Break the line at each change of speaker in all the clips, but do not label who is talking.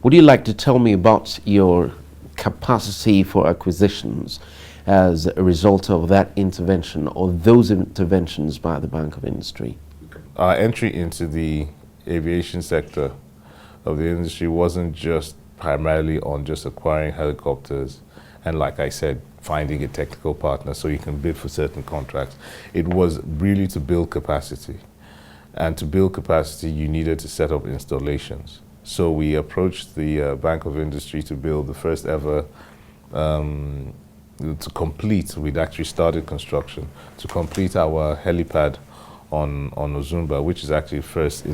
Would you like to tell me about your capacity for acquisitions as a result of that intervention or those interventions by the Bank of Industry?
Our entry into the aviation sector of the industry wasn't just primarily on just acquiring helicopters and, like I said, finding a technical partner so you can bid for certain contracts. It was really to build capacity. And to build capacity, you needed to set up installations. So we approached the Bank of Industry to build the first ever, to complete, we'd actually started construction, to complete our helipad on Ozumba, which is actually first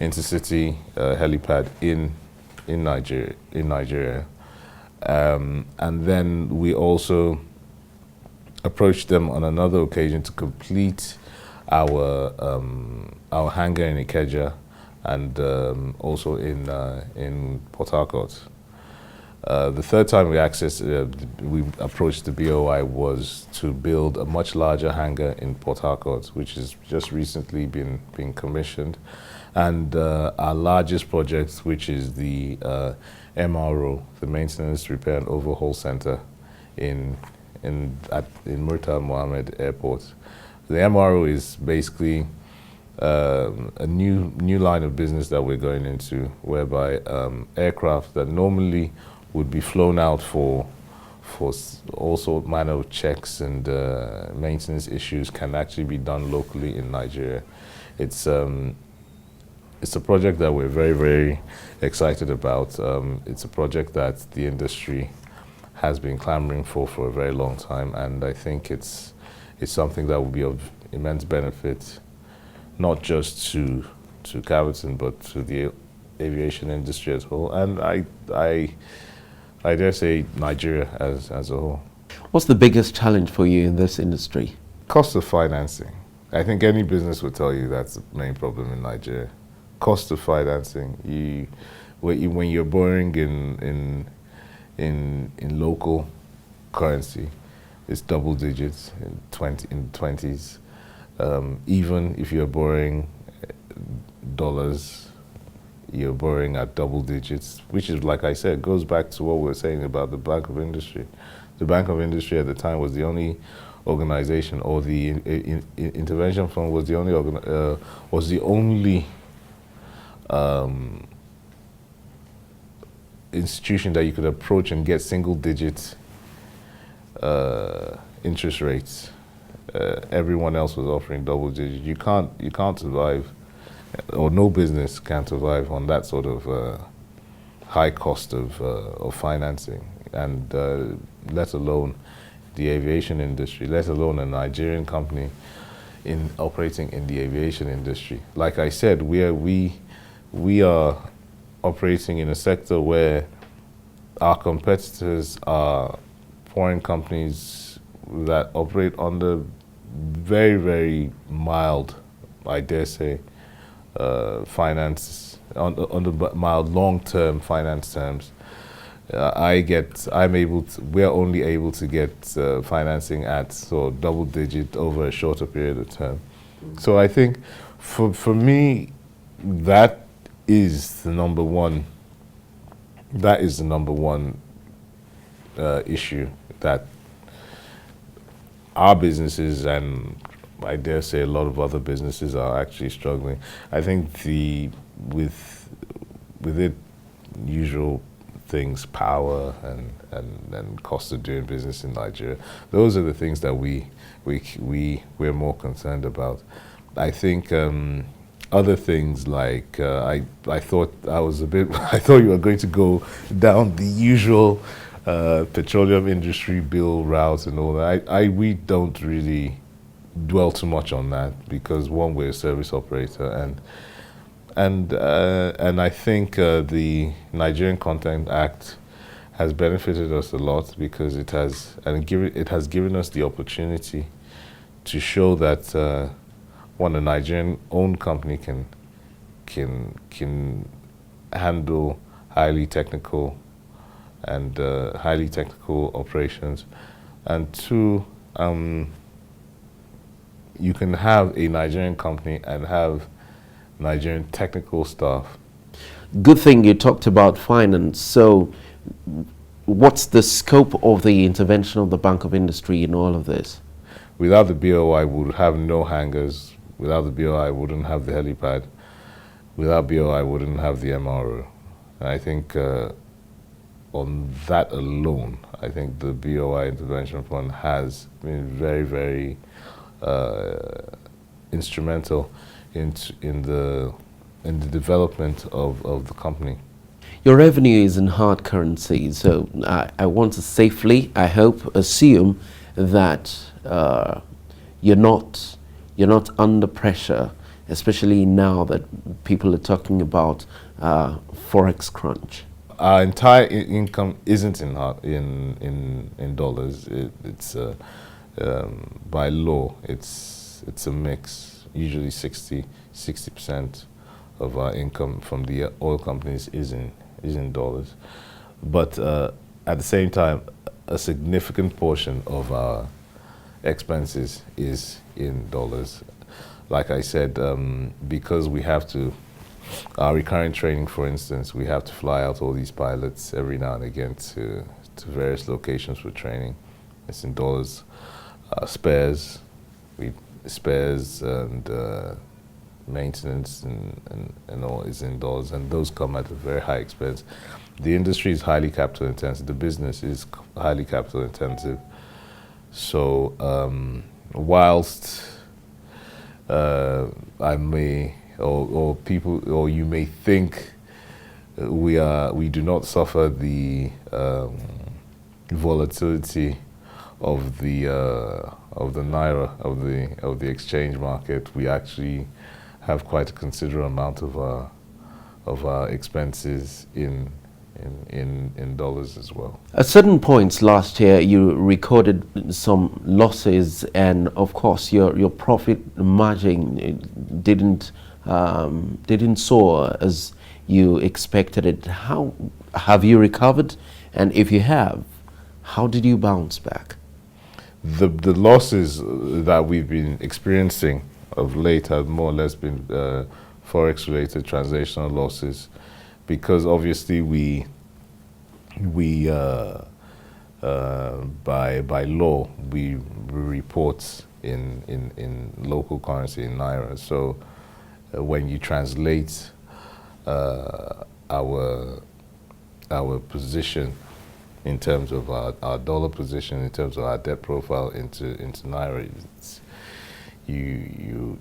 intercity helipad in Nigeria. And then we also approached them on another occasion to complete our hangar in Ikeja and also in Port Harcourt. The third time we approached the BOI was to build a much larger hangar in Port Harcourt, which has just recently been commissioned. And our largest project, which is the MRO, the Maintenance, Repair and Overhaul Center in Murtala Mohammed Airport. The MRO is basically a new line of business that we're going into, whereby aircraft that normally would be flown out for also manner of checks and maintenance issues can actually be done locally in Nigeria. It's a project that we're very, very excited about. It's a project that the industry has been clamoring for a very long time, and I think it's something that will be of immense benefit, not just to Caverton, but to the aviation industry as a whole, and I dare say Nigeria as a whole.
What's the biggest challenge for you in this industry?
Cost of financing. I think any business would tell you that's the main problem in Nigeria. Cost of financing. When you're borrowing in local currency, it's double digits in 20s. Even if you're borrowing dollars, you're borrowing at double digits, which is, like I said, goes back to what we were saying about the Bank of Industry. The Bank of Industry at the time was the only organization, or the intervention fund was the only institution that you could approach and get single-digit interest rates. Everyone else was offering double digits. You can't survive, or no business can survive on that sort of high cost of financing, and let alone the aviation industry, let alone a Nigerian company operating in the aviation industry. Like I said, we are operating in a sector where our competitors are foreign companies that operate under very, very mild, I dare say, finance, under mild long-term finance terms. We're only able to get financing at sort of double digit over a shorter period of time. So I think for me, that is the number one issue that our businesses, and I dare say a lot of other businesses, are actually struggling. I think with it, usual things, power and cost of doing business in Nigeria, those are the things that we're more concerned about. I think other things like I thought you were going to go down the usual petroleum industry bill route and all that. We don't really dwell too much on that, because one, we're a service operator, and I think the Nigerian Content Act has benefited us a lot, because it has given us the opportunity to show that a Nigerian-owned company can handle highly technical operations, and two, you can have a Nigerian company and have Nigerian technical staff.
Good thing you talked about finance. So what's the scope of the intervention of the Bank of Industry in all of this?
Without the BOI, we would have no hangars. Without the BOI, we wouldn't have the helipad. Without BOI, we wouldn't have the MRO. And I think on that alone, I think the BOI Intervention Fund has been very, very instrumental in the development of the company.
Your revenue is in hard currency, so I want to safely, I hope, assume that you're not under pressure, especially now that people are talking about forex crunch.
Our entire income isn't in dollars. It's by law. It's a mix. Usually 60% of our income from the oil companies is in dollars, but at the same time, a significant portion of our expenses is in dollars. Like I said, because we have to, our recurrent training, for instance, we have to fly out all these pilots every now and again to various locations for training. It's in dollars. Spares and maintenance and all is in dollars, and those come at a very high expense. The industry is highly capital intensive. The business is highly capital intensive. So whilst I may, or people, or you may think we do not suffer the volatility of the naira, of the exchange market, we actually have quite a considerable amount of our expenses in dollars as well.
At certain points last year, you recorded some losses, and of course, your profit margin didn't soar as you expected it. How have you recovered? And if you have, how did you bounce back?
The losses that we've been experiencing of late have more or less been forex-related translational losses, because obviously we by law we report in local currency, in naira. So when you translate our position in terms of our dollar position, in terms of our debt profile into naira, you